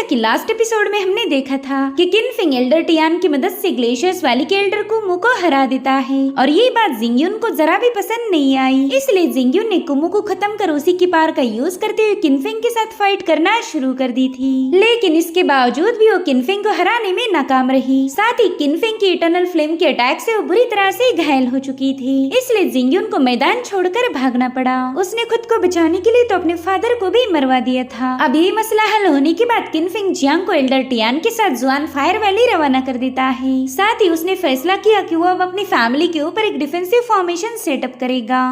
जैसा कि last episode में हमने देखा था कि किनफिंग एल्डर टियान की मदद से ग्लेशियर्स वैली के एल्डर कुमो को हरा देता है और ये बात जिंगयुन को जरा भी पसंद नहीं आई। इसलिए जिंगयुन ने कुमो को खत्म कर उसी की पावर का यूज करते हुए किनफिंग के साथ फाइट करना शुरू कर दी थी। लेकिन इसके बावजूद भी वो किनफिंग को हराने में नाकाम रही। साथ ही किनफिंग की इटर्नल फ्लेम के अटैक से वो बुरी तरह से घायल हो चुकी थी। इसलिए जिंगयुन को मैदान छोड़कर भागना पड़ा। उसने खुद को बचाने के लिए तो अपने फादर को भी मरवा दिया था। अब ये मसला हल होने के बाद किनफिंग जियांग को एल्डर टियान के साथ जुआन फायर वैली रवाना कर देता है। साथ ही उसने फैसला किया कि वो अब अपनी फैमिली के ऊपर एक डिफेंसिव फॉर्मेशन सेटअप करेगा।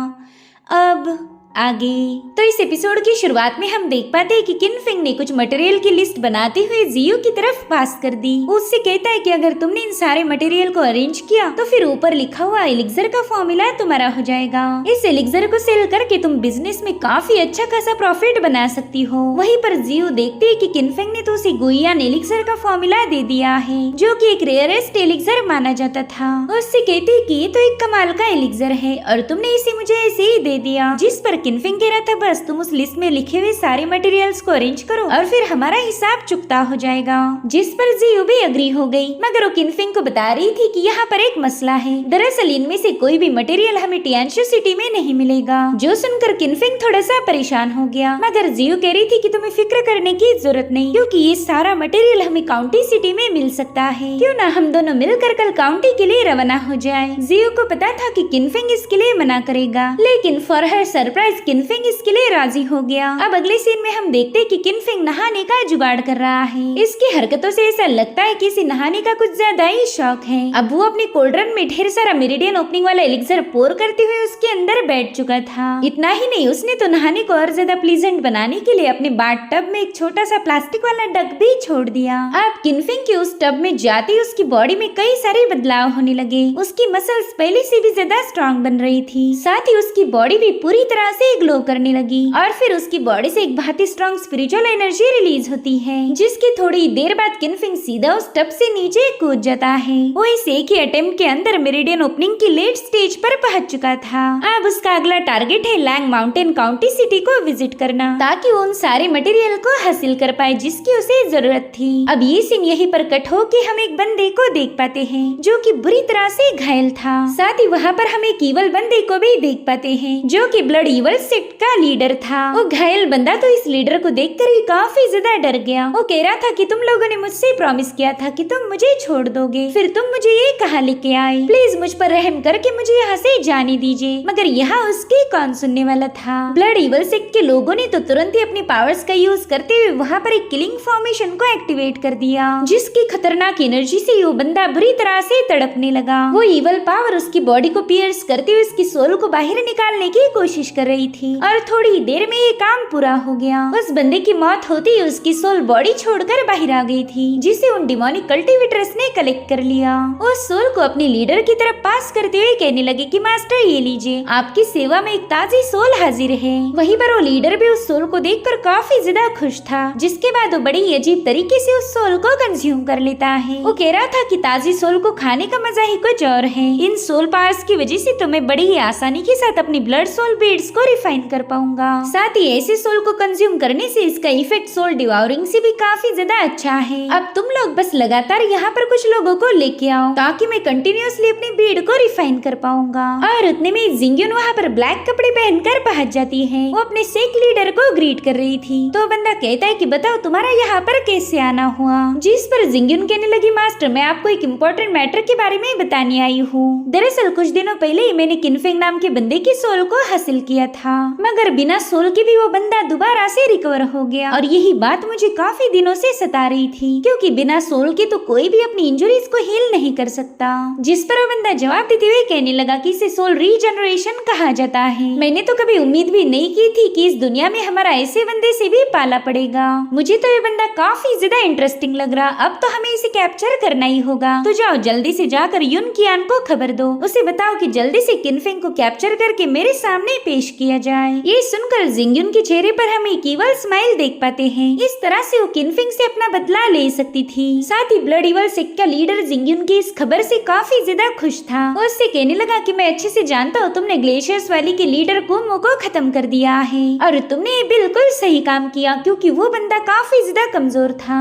अब आगे तो इस एपिसोड की शुरुआत में हम देख पाते हैं कि किनफिंग ने कुछ मटेरियल की लिस्ट बनाते हुए जियो की तरफ पास कर दी। उससे कहता है कि अगर तुमने इन सारे मटेरियल को अरेंज किया तो फिर ऊपर लिखा हुआ एलिक्सर का फॉर्मूला तुम्हारा हो जाएगा। इस एलिक्सर को सेल करके तुम बिजनेस में काफी अच्छा खासा प्रॉफिट बना सकती हो। वहीं पर जियो देखते है कि किनफिंग ने तो उसे गुइयान एलिक्सर का फॉर्मूला दे दिया है, जो कि एक रेयरेस्ट एलिक्सर माना जाता था। उससे कहती है कि ये तो एक कमाल का एलिक्सर है और तुमने इसे मुझे ऐसे ही दे दिया। जिस पर किनफिंग कह रहा था बस तुम उस लिस्ट में लिखे हुए सारे मटेरियल्स को अरेंज करो और फिर हमारा हिसाब चुकता हो जाएगा। जिस पर जियो भी एग्री हो गई, मगर वो किनफिंग को बता रही थी कि यहाँ पर एक मसला है। दरअसल इनमें से कोई भी मटेरियल हमें टियानशु सिटी में नहीं मिलेगा। जो सुनकर किनफिंग थोड़ा सा परेशान हो गया, मगर जियो कह रही थी कि तुम्हें फिक्र करने की जरूरत नहीं, क्योंकि ये सारा मटेरियल हमें काउंटी सिटी में मिल सकता है। क्यों ना हम दोनों मिलकर कल काउंटी के लिए रवाना हो जाए। जियो को पता था कि किनफिंग इसके लिए मना करेगा, लेकिन फॉर हर सरप्राइज किनफिंग इसके लिए राजी हो गया। अब अगले सीन में हम देखते हैं कि किनफिंग नहाने का जुगाड़ कर रहा है। इसकी हरकतों से ऐसा लगता है कि इसे नहाने का कुछ ज्यादा ही शौक है। अब वो अपने कोल्ड्रन में ढेर सारा मेरिडियन ओपनिंग वाला एलिक्सर पोर करते हुए उसके अंदर बैठ चुका था। इतना ही नहीं, उसने तो नहाने को और ज्यादा प्लीजेंट बनाने के लिए अपने बाथ टब में एक छोटा सा प्लास्टिक वाला डक भी छोड़ दिया। अब किनफिंग के उस टब में जाते ही उसकी बॉडी में कई सारे बदलाव होने लगे। उसकी मसल्स पहले से भी ज्यादा स्ट्रांग बन रही थी। साथ ही उसकी बॉडी भी पूरी तरह से ग्लो करने लगी और फिर उसकी बॉडी से एक बहुत ही स्ट्रांग स्पिरिचुअल एनर्जी रिलीज होती है, जिसकी थोड़ी देर बाद किनफिंग सीधा उस टब से नीचे कूद जाता है। वो इस एक ही अटेम्प्ट के अंदर मेरिडियन ओपनिंग की लेट स्टेज पर पहुंच चुका था। अब उसका अगला टारगेट है लैंग माउंटेन काउंटी सिटी को विजिट करना, ताकि वो उन सारे मटेरियल को हासिल कर पाए जिसकी उसे जरूरत थी। अब ये सीन यहीं पर कट हो के हम एक बंदे को देख पाते हैं जो कि बुरी तरह से घायल था। साथ ही वहाँ पर हम एक ईवल बंदे को भी देख पाते हैं जो कि ब्लड ईवल सेक्ट का लीडर था। वो घायल बंदा तो इस लीडर को देखकर ही काफी ज्यादा डर गया। वो कह रहा था कि तुम लोगों ने मुझसे प्रॉमिस किया था कि तुम मुझे छोड़ दोगे, फिर तुम मुझे ये कहाँ लेके आए। प्लीज मुझ पर रहम करके मुझे यहाँ से जाने दीजिए। मगर यहाँ उसकी कौन सुनने वाला था। ब्लड ईवल सेक्ट के लोगों ने तो तुरंत ही अपनी पावर्स का यूज करते हुए वहाँ पर एक किलिंग फॉर्मेशन को एक्टिवेट कर दिया, जिसकी खतरनाक एनर्जी से वो बंदा बुरी तरह से तड़पने लगा। वो ईवल पावर उसकी बॉडी को पियर्स करते हुए उसकी सोल को बाहर निकालने की कोशिश कर रही थी और थोड़ी देर में ये काम पूरा हो गया। उस बंदे की मौत होती ही उसकी सोल बॉडी छोड़कर बाहर आ गई थी, जिसे उन डिमोनिक कल्टिवेटर्स ने कलेक्ट कर लिया। उस सोल को अपने लीडर की तरफ पास करते हुए कहने लगे कि मास्टर ये लीजिए, आपकी सेवा में एक ताजी सोल हाजिर है। वहीं पर वो लीडर भी उस सोल को देखकर काफी ज्यादा खुश था, जिसके बाद वो बड़ी अजीब तरीके से उस सोल को कंज्यूम कर लेता है। वो कह रहा था कि ताजी सोल को खाने का मजा ही कुछ और है। इन सोल पावर्स की वजह से तो मैं बड़ी ही आसानी के साथ अपनी ब्लड सोल बीड्स को रिफाइन कर पाऊंगा। साथ ही ऐसे सोल को कंज्यूम करने से इसका इफेक्ट सोल डिवाउरिंग से भी काफी ज्यादा अच्छा है। अब तुम लोग बस लगातार यहाँ पर कुछ लोगों को लेके आओ, ताकि मैं कंटिन्यूअसली अपनी बीड को रिफाइन कर पाऊंगा। और उतने में जिंगयुन वहाँ पर ब्लैक कपड़े पहनकर पहुंच जाती है। वो अपने सेक लीडर को ग्रीट कर रही थी, तो बंदा कहता है कि बताओ तुम्हारा यहाँ पर कैसे आना हुआ। जिस पर जिंगयुन कहने लगी, मास्टर मैं आपको एक इम्पोर्टेंट मैटर के बारे में बताने आई हूँ। दरअसल कुछ दिनों पहले ही मैंने किनफिंग नाम के बंदे की सोल को हासिल किया था, मगर बिना सोल के भी वो बंदा दोबारा से रिकवर हो गया। और यही बात मुझे काफी दिनों से सता रही थी, क्योंकि बिना सोल के तो कोई भी अपनी इंजुरीज को हील नहीं कर सकता। जिस पर वो बंदा जवाब देते हुए कहने लगा कि इसे सोल रीजनरेशन कहा जाता है। मैंने तो कभी उम्मीद भी नहीं की थी कि इस दुनिया में हमारा ऐसे बंदे से भी पाला पड़ेगा। मुझे तो ये बंदा काफी ज्यादा इंटरेस्टिंग लग रहा। अब तो हमें इसे कैप्चर करना ही होगा। तो जाओ जल्दी से जाकर युन कियान को खबर दो, उसे बताओ कि जल्दी से किनफिंग को कैप्चर करके मेरे सामने पेश किया जाए। ये सुनकर जिंगयुन के चेहरे पर हम एक ईवल स्माइल देख पाते हैं। इस तरह से वो किनफिंग से अपना बदला ले सकती थी। साथ ही ब्लड ईवल सेक्ट का लीडर जिंगयुन की इस खबर से काफी ज्यादा खुश था। वो उससे कहने लगा कि मैं अच्छे से जानता हूँ तुमने ग्लेशियर्स वैली के लीडर कुमो को खत्म कर दिया है, और तुमने बिल्कुल सही काम किया, क्योंकि वो बंदा काफी ज्यादा कमजोर था।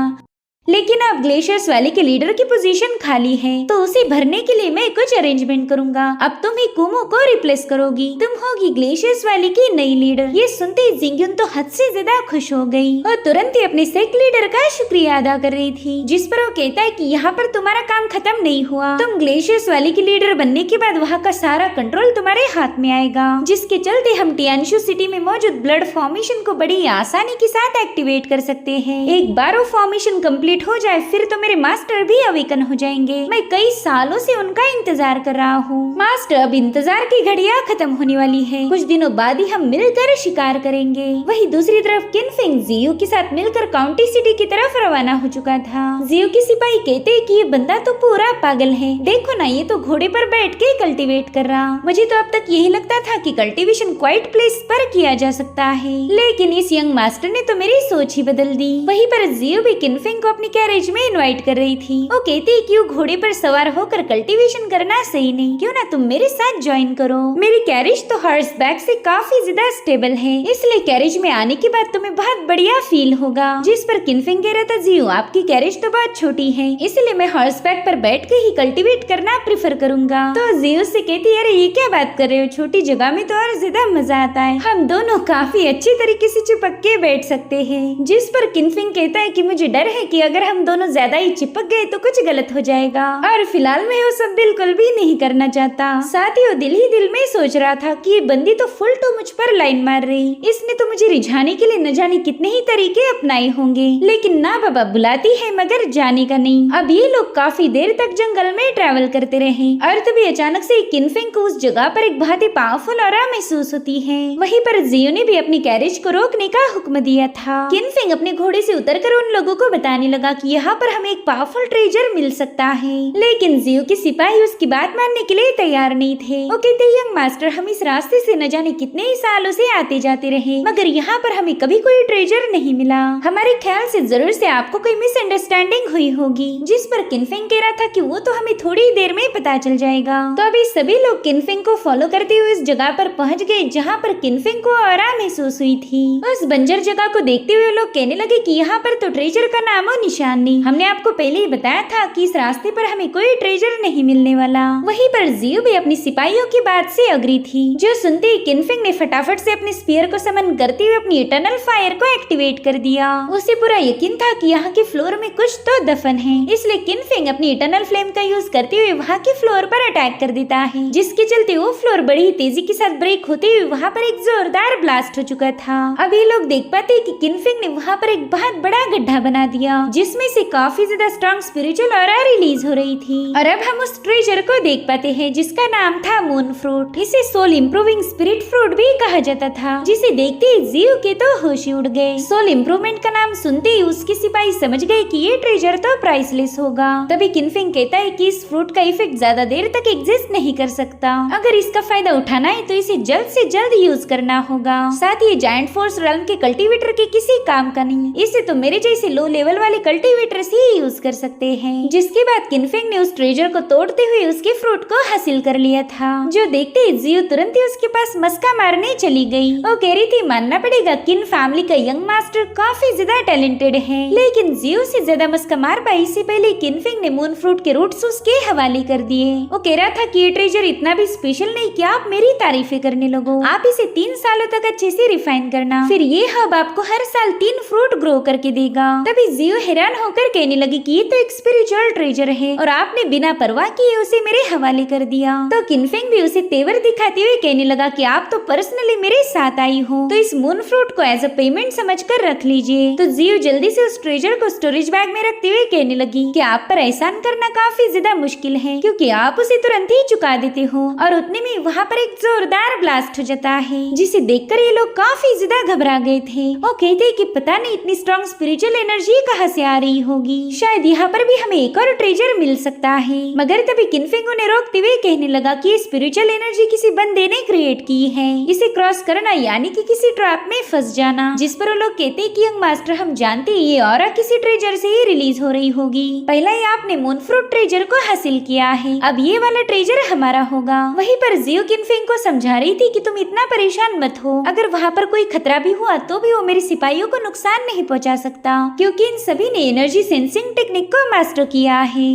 लेकिन अब ग्लेशियर्स वैली के लीडर की पोजीशन खाली है, तो उसे भरने के लिए मैं कुछ अरेंजमेंट करूंगा। अब तुम ही कुमो को रिप्लेस करोगी, तुम होगी ग्लेशियर्स वैली की नई लीडर। ये सुनते ही जिंगयुन तो हद से ज्यादा खुश हो गई और तुरंत ही अपने सेक लीडर का शुक्रिया अदा कर रही थी, जिस पर वो कहता है कि यहाँ पर तुम्हारा काम खत्म नहीं हुआ। तुम ग्लेशियर्स वैली की लीडर बनने के बाद वहाँ का सारा कंट्रोल तुम्हारे हाथ में आएगा, जिसके चलते हम टियानशु सिटी में मौजूद ब्लड फॉर्मेशन को बड़ी आसानी के साथ एक्टिवेट कर सकते हैं। एक बार वो फॉर्मेशन कम्प्लीट हो जाए फिर तो मेरे मास्टर भी अवेकन हो जाएंगे। मैं कई सालों से उनका इंतजार कर रहा हूँ। मास्टर, अब इंतजार की घड़ियां खत्म होने वाली है, कुछ दिनों बाद ही हम मिलकर शिकार करेंगे। वही दूसरी तरफ किनफिंग जियो के साथ मिलकर काउंटी सिटी की तरफ रवाना हो चुका था। जियो के सिपाही कहते हैं कि ये बंदा तो पूरा पागल है, देखो ना ये तो घोड़े पर बैठ के कल्टीवेट कर रहा। मुझे तो अब तक यही लगता था कि कल्टीवेशन क्वाइट प्लेस पर किया जा सकता है, लेकिन इस यंग मास्टर ने तो मेरी सोच ही बदल दी। वहीं पर जियो भी किनफिंग को अपनी कैरेज में इनवाइट कर रही थी। वो कहती है कि वो घोड़े पर सवार होकर कल्टीवेशन करना सही नहीं, क्यों ना तुम मेरे साथ ज्वाइन करो। मेरी कैरेज तो हॉर्स बैक से काफी ज्यादा स्टेबल है, इसलिए कैरेज में आने के बाद तुम्हें बहुत बढ़िया फील होगा। जिस पर किनफिंग कह रहा था, जियो आपकी कैरेज तो बहुत छोटी है, इसलिए मैं हॉर्स बैक पर बैठ के ही कल्टीवेट करना प्रेफर करूंगा। तो जियो से कहती है, अरे ये क्या बात कर रहे हो, छोटी जगह में तो और ज्यादा मजा आता है, हम दोनों काफी अच्छी तरीके से चिपक के बैठ सकते हैं। जिस पर किनफिंग कहता है कि मुझे डर है कि अगर हम दोनों ज्यादा ही चिपक गए तो कुछ गलत हो जाएगा, और फिलहाल मैं वो सब बिल्कुल भी नहीं करना चाहता। साथ ही वो दिल ही दिल में सोच रहा था कि ये बंदी तो फुल टू मुझ पर लाइन मार रही, इसने तो मुझे रिझाने के लिए न जाने कितने ही तरीके अपनाए होंगे, लेकिन ना बाबा बुलाती है मगर जाने का नहीं। अब ये लोग काफी देर तक जंगल में ट्रैवल करते रहे और तभी अचानक से किनफिंग को उस जगह पर एक बहुत ही पावरफुल ऑरा महसूस होती है। वहीं पर जियो ने भी अपनी कैरेज को रोकने का हुक्म दिया था। किनफिंग अपने घोड़े से उतरकर उन लोगों को बताने लगा कि यहाँ पर हमें एक पावरफुल ट्रेजर मिल सकता है, लेकिन जियो के सिपाही उसकी बात मानने के लिए तैयार नहीं थे। वो कहते, यंग मास्टर, हम इस रास्ते से न जाने कितने ही सालों से आते जाते रहे, मगर यहाँ पर हमें कभी कोई ट्रेजर नहीं मिला। हमारे ख्याल से जरूर से आपको कोई मिसअंडरस्टैंडिंग हुई होगी। जिस पर किनफिंग कह रहा था कि वो तो हमें थोड़ी ही देर में पता चल जाएगा। तो अभी सभी लोग किनफिंग को फॉलो करते हुए इस जगह पर पहुँच गए जहाँ पर किनफिंग को ऑरा महसूस हुई थी। उस बंजर जगह को देखते हुए लोग कहने लगे कि यहाँ पर तो ट्रेजर का नामो निशान नहीं, हमने आपको पहले ही बताया था कि इस रास्ते पर हमें कोई ट्रेजर नहीं मिलने वाला। वहीं पर जियो भी अपनी सिपाहियों की बात से अग्री थी, जो सुनते ही किनफिंग ने फटाफट से अपने स्पीयर को समन करते हुए अपनी इटर्नल फायर को एक्टिवेट कर दिया। उसे पूरा यकीन था कि यहाँ के फ्लोर में कुछ तो दफन है, इसलिए किनफिंग अपनी इटर्नल फ्लेम का यूज करते हुए वहाँ के फ्लोर पर अटैक कर देता है, जिसके चलते वो फ्लोर बड़ी ही तेजी के साथ ब्रेक होते हुए वहाँ पर एक जोरदार ब्लास्ट हो चुका था। अब ये लोग देख पाते कि किनफिंग ने वहाँ पर एक बहुत बड़ा गड्ढा बना दिया, जिसमें से काफी ज्यादा स्ट्रॉन्ग स्पिरिचुअल ऑरा रिलीज हो रही थी। और अब हम उस ट्रेजर को देख पाते हैं जिसका नाम था मून फ्रूट। इसे सोल इम्प्रूविंग स्पिरिट फ्रूट भी कहा जाता था, जिसे देखते ही जियो के तो होश उड़ गए। सोल इम्प्रूवमेंट का नाम सुनते ही उसके सिपाही समझ गए कि ये ट्रेजर तो प्राइसलेस होगा। तभी किनफिंग कहता है कि इस फ्रूट का इफेक्ट ज्यादा देर तक एग्जिस्ट नहीं कर सकता, अगर इसका फायदा उठाना है तो इसे जल्द से जल्द यूज करना होगा। साथ ही जायंट फोर्स रेल्म के कल्टीवेटर के किसी काम का नहीं, इसे तो मेरे जैसे लो लेवल वाले कल्टीवेटर ही यूज कर सकते हैं। जिसके बाद किनफिंग ने उस ट्रेजर को तोड़ते हुए उसके फ्रूट को हासिल कर लिया था, जो देखते ही जियो तुरंत ही उसके पास मस्का मारने चली गई। वो कह रही थी मानना पड़ेगा किन फैमिली का यंग मास्टर काफी ज्यादा टैलेंटेड है, लेकिन जियो से ज्यादा मस्का मार पाई इससे पहले किनफिंग ने मून फ्रूट के रूट्स उसके हवाले कर दिए। वो कह रहा था कि ये ट्रेजर इतना भी स्पेशल नहीं कि आप मेरी तारीफें करने लगो, आप इसे 3 सालों तक अच्छे से रिफाइन करना, फिर ये हब आपको हर साल 3 फ्रूट ग्रो करके देगा। तभी जियो हैरान होकर कहने लगी कि ये तो एक स्पिरिचुअल ट्रेजर है और आपने बिना परवाह किए उसे मेरे हवाले कर दिया। तो किनफिंग भी उसे तेवर दिखाते हुए कहने लगा कि आप तो पर्सनली मेरे साथ आई हो, तो इस मून फ्रूट को एज अ पेमेंट समझकर रख लीजिए। तो जियो जल्दी से उस ट्रेजर को स्टोरेज बैग में रखते हुए कहने लगी कि आप पर एहसान करना काफी ज्यादा मुश्किल है, क्योंकि आप उसे तुरंत ही चुका देते हो। और उतने में वहाँ पर एक जोरदार ब्लास्ट हो जाता है, जिसे देखकर ये लोग काफी ज्यादा घबरा गए थे। वो कहते कि पता नहीं इतनी स्ट्रॉन्ग स्पिरिचुअल एनर्जी कहाँ से आ रही होगी, शायद यहाँ पर भी हमें एक और ट्रेजर मिल सकता है। मगर तभी किनफिंग उन्हें रोकते हुए कहने लगा कि स्पिरिचुअल एनर्जी किसी बंदे ने क्रिएट की है, इसे क्रॉस करना यानी कि किसी ट्रैप में फंस जाना। जिस पर वो लोग कहते कि यंग मास्टर हम जानते ये ऑरा किसी ट्रेजर से ही रिलीज हो रही होगी, पहला ही आपने मून फ्रूट ट्रेजर को हासिल किया है, अब ये वाला ट्रेजर हमारा होगा। वहीं पर जियो किनफिंग को समझा रही थी कि तुम इतना परेशान मत हो, अगर वहाँ पर कोई खतरा भी हुआ तो भी वो मेरे सिपाहियों को नुकसान नहीं पहुँचा सकता, क्योंकि इन सभी सभी ने एनर्जी सेंसिंग टेक्निक को मास्टर किया है।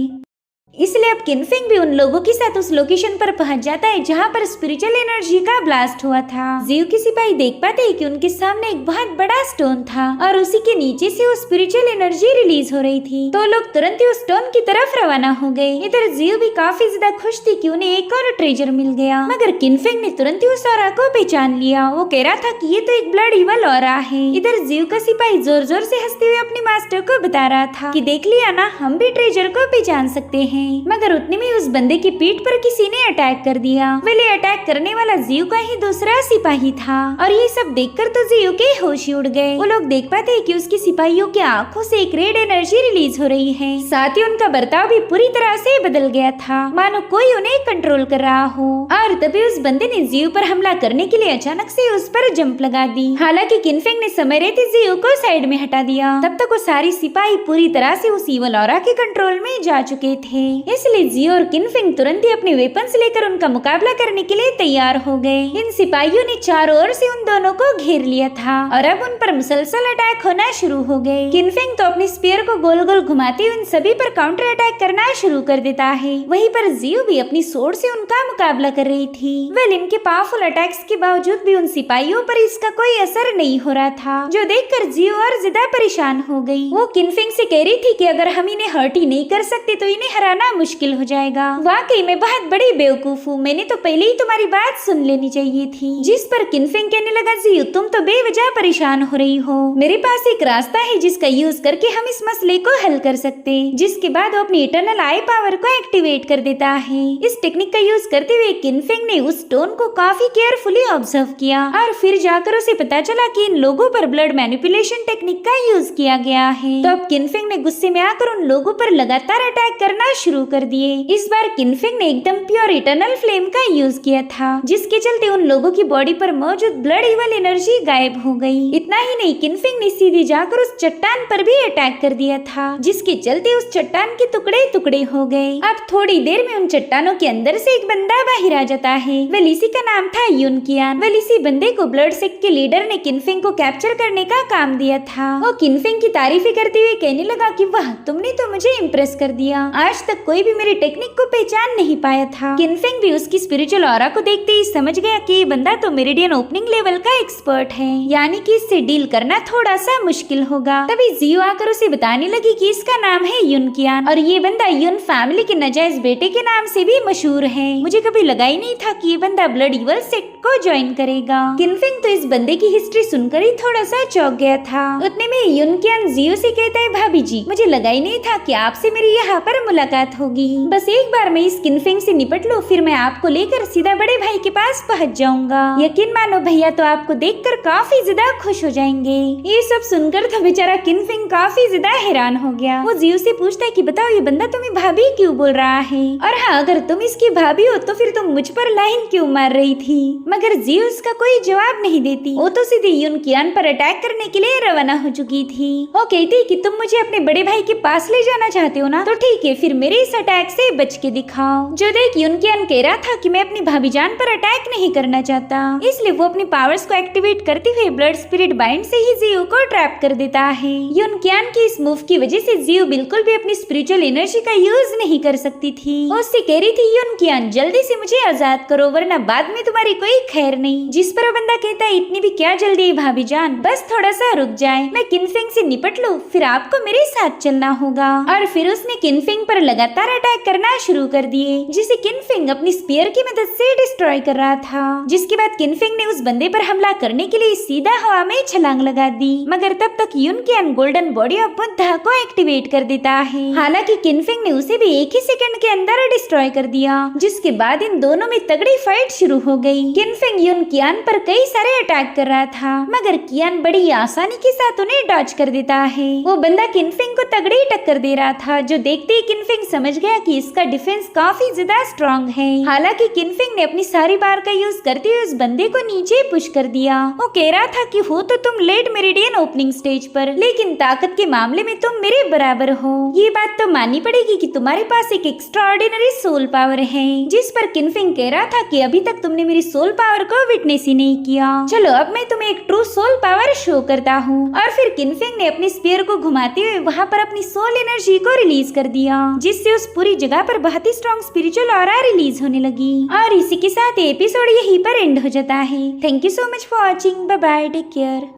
इसलिए अब किनफिंग भी उन लोगों के साथ उस लोकेशन पर पहुंच जाता है जहां पर स्पिरिचुअल एनर्जी का ब्लास्ट हुआ था। जियो के सिपाही देख पाते हैं कि उनके सामने एक बहुत बड़ा स्टोन था और उसी के नीचे से वो स्पिरिचुअल एनर्जी रिलीज हो रही थी। तो लोग तुरंत ही उस स्टोन की तरफ रवाना हो गए। इधर जियो भी काफी ज्यादा खुश थी कि उन्हें एक और ट्रेजर मिल गया, मगर किनफिंग ने तुरंत ही उस ऑरा को पहचान लिया। वो कह रहा था कि ये तो एक ब्लड इवल ऑरा है। इधर जियो का सिपाही जोर जोर से हंसते हुए अपने मास्टर को बता रहा था कि देख लिया ना, हम भी ट्रेजर को पहचान सकते हैं। मगर उतने में उस बंदे की पीठ पर किसी ने अटैक कर दिया। वेले अटैक करने वाला जियो का ही दूसरा सिपाही था और ये सब देखकर तो जियो के होश ही उड़ गए। वो लोग देख पाते हैं कि उसके सिपाहियों की आंखों से एक रेड एनर्जी रिलीज हो रही है। साथ ही उनका बर्ताव भी पूरी तरह से बदल गया था, मानो कोई उन्हें कंट्रोल कर रहा हो। और तभी उस बंदे ने जियो पर हमला करने के लिए अचानक से उस पर जंप लगा दी। हालांकि किनफिंग ने समय रहते जियो को साइड में हटा दिया। तब तक वो सारी सिपाही पूरी तरह से उस इवल ऑरा के कंट्रोल में जा चुके थे। इसलिए जियो और किनफिंग तुरंत ही अपने वेपन्स लेकर उनका मुकाबला करने के लिए तैयार हो गए। इन सिपाहियों ने चारों ओर से उन दोनों को घेर लिया था और अब उन पर मुसलसल अटैक होना शुरू हो गए। किनफिंग तो अपने स्पीयर को गोल गोल घुमाते हुए उन सभी पर काउंटर अटैक करना शुरू कर देता है। वहीं पर जियो भी अपनी सोर्ड से उनका मुकाबला कर रही थी। वेल, इनके पावरफुल अटैक्स के बावजूद भी उन सिपाहियों पर इसका कोई असर नहीं हो रहा था, जो देखकर जियो और ज्यादा परेशान हो गई। वो किनफिंग से कह रही थी कि अगर हम इन्हें हर्ट ही नहीं कर सकते तो इन्हें हराना मुश्किल हो जाएगा। वाकई मैं बहुत बड़ी बेवकूफ हूँ, मैंने तो पहले ही तुम्हारी बात सुन लेनी चाहिए थी। जिस पर किनफिंग कहने लगा, जियो तुम तो बेवजह परेशान हो रही हो। मेरे पास एक रास्ता है जिसका यूज करके हम इस मसले को हल कर सकते हैं। जिसके बाद वो अपनी इटर्नल आई पावर को एक्टिवेट कर देता है। इस टेक्निक का यूज करते हुए किनफिंग ने उस स्टोन को काफी केयरफुली ऑब्जर्व किया और फिर जाकर उसे पता चला कि इन लोगों पर ब्लड मैनिपुलेशन टेक्निक का यूज किया गया है। तो अब किनफिंग ने गुस्से में आकर उन लोगों पर लगातार अटैक करना शुरू कर दिए। इस बार किनफिंग ने एकदम प्योर इटर्नल फ्लेम का यूज किया था, जिसके चलते उन लोगों की बॉडी पर मौजूद ब्लड इवल एनर्जी गायब हो गई। इतना ही नहीं, किनफिंग ने सीधे जाकर उस चट्टान पर भी अटैक कर दिया था, जिसके चलते उस चट्टान के टुकड़े टुकड़े हो गए। अब थोड़ी देर में उन चट्टानों के अंदर से एक बंदा बाहर आ जाता है। वेल, इसी का नाम था युन कियान। वेल, इसी बंदे को ब्लड सेक्ट के लीडर ने किनफिंग को कैप्चर करने का काम दिया था। वो किनफिंग की तारीफें करते हुए कहने लगा कि वाह, तुमने तो मुझे इम्प्रेस कर दिया। आज तक कोई भी मेरी टेक्निक को पहचान नहीं पाया था। किनफिंग भी उसकी स्पिरिचुअल ऑरा को देखते ही समझ गया कि ये बंदा तो मेरिडियन ओपनिंग लेवल का एक्सपर्ट है, यानी कि इससे डील करना थोड़ा सा मुश्किल होगा। तभी जियो आकर उसे बताने लगी कि इसका नाम है युन कियान और ये बंदा युन फैमिली के नाजायज बेटे के नाम से भी मशहूर है। मुझे कभी लगा ही नहीं था कि ये बंदा ब्लड इवल सेक्ट को ज्वाइन करेगा। किनफिंग तो इस बंदे की हिस्ट्री सुनकर ही थोड़ा सा चौंक गया था। उतने में युन कियान जियो से कहता है, भाभी जी, मुझे लगा ही नहीं था कि आपसे मेरी यहाँ पर मुलाकात होगी। बस एक बार मैं इस किनफिंग से निपट लूं, फिर मैं आपको लेकर सीधा बड़े भाई के पास पहुंच जाऊंगा। यकीन मानो भैया तो आपको देखकर काफी ज्यादा खुश हो जाएंगे। ये सब सुनकर तो बेचारा किनफिंग काफी ज्यादा हैरान हो गया। वो जियो से पूछता है कि बताओ, ये बंदा तुम्हें भाभी क्यों बोल रहा है, और हाँ, अगर तुम इसकी भाभी हो तो फिर तुम मुझ पर लाइन क्यों मार रही थी। मगर जियो उसका कोई जवाब नहीं देती। वो तो सीधे युन कियान पर अटैक करने के लिए रवाना हो चुकी थी। वो कहती कि तुम मुझे अपने बड़े भाई के पास ले जाना चाहते हो ना, तो ठीक है, फिर मेरे इस अटैक से बच के दिखाओ। जो देख युन कियान कह रहा था कि मैं अपनी भाभी जान पर अटैक नहीं करना चाहता, इसलिए वो अपनी पावर्स को एक्टिवेट करते हुए ब्लड स्पिरिट बाइंड से ही जियो को ट्रैप कर देता है। युन कियान की इस मूव की वजह से जियो बिल्कुल भी अपनी स्पिरिचुअल एनर्जी का यूज नहीं कर सकती थी। वो उससे कह रही थी, युन कियान जल्दी से मुझे आजाद करो, वरना बाद में तुम्हारी कोई खैर नहीं। जिस पर बंदा कहता है, इतनी भी क्या जल्दी है भाभी जान, बस थोड़ा सा रुक जाए, मैं किनफिंग से निपट लूं, फिर आपको मेरे साथ चलना होगा। और फिर उसने किनफिंग पर लगातार अटैक करना शुरू कर दिए, जिसे किनफिंग अपनी स्पीयर की मदद से डिस्ट्रॉय कर रहा था। जिसके बाद किनफिंग ने उस बंदे पर हमला करने के लिए सीधा हवा में छलांग लगा दी। मगर तब तक युन कियान गोल्डन बॉडी ऑफ बुद्धा को एक्टिवेट कर देता है। हालांकि किनफिंग ने उसे भी एक ही सेकंड के अंदर डिस्ट्रॉय कर दिया। जिसके बाद इन दोनों में तगड़ी फाइट शुरू हो गई। किनफिंग युन कियान पर कई सारे अटैक कर रहा था, मगर कियान बड़ी आसानी के साथ उन्हें डॉज कर देता है। वो बंदा किनफिंग को तगड़ी टक्कर दे रहा था, जो देखते ही किनफिंग समझ गया कि इसका डिफेंस काफी ज्यादा स्ट्रांग है। हालांकि किनफिंग ने अपनी सारी पावर का यूज करते हुए उस बंदे को नीचे पुश कर दिया। वो कह रहा था कि हो तो तुम लेट मेरिडियन ओपनिंग स्टेज पर, लेकिन ताकत के मामले में तुम मेरे बराबर हो। ये बात तो माननी पड़ेगी कि तुम्हारे पास एक एक्स्ट्राऑर्डिनरी सोल पावर है। जिस पर किनफिंग कह रहा था कि अभी तक तुमने मेरी सोल पावर को विटनेस ही नहीं किया। चलो अब मैं तुम्हें एक ट्रू सोल पावर शो करता हूँ। और फिर किनफिंग ने अपनी स्पीयर को घुमाते हुए वहाँ पर अपनी सोल एनर्जी को रिलीज कर दिया, जिससे उस पूरी जगह पर बहुत ही स्ट्रॉन्ग स्पिरिचुअल ऑरा रिलीज होने लगी। और इसी के साथ एपिसोड यहीं पर एंड हो जाता है। Thank you so much for watching. Bye bye, take care.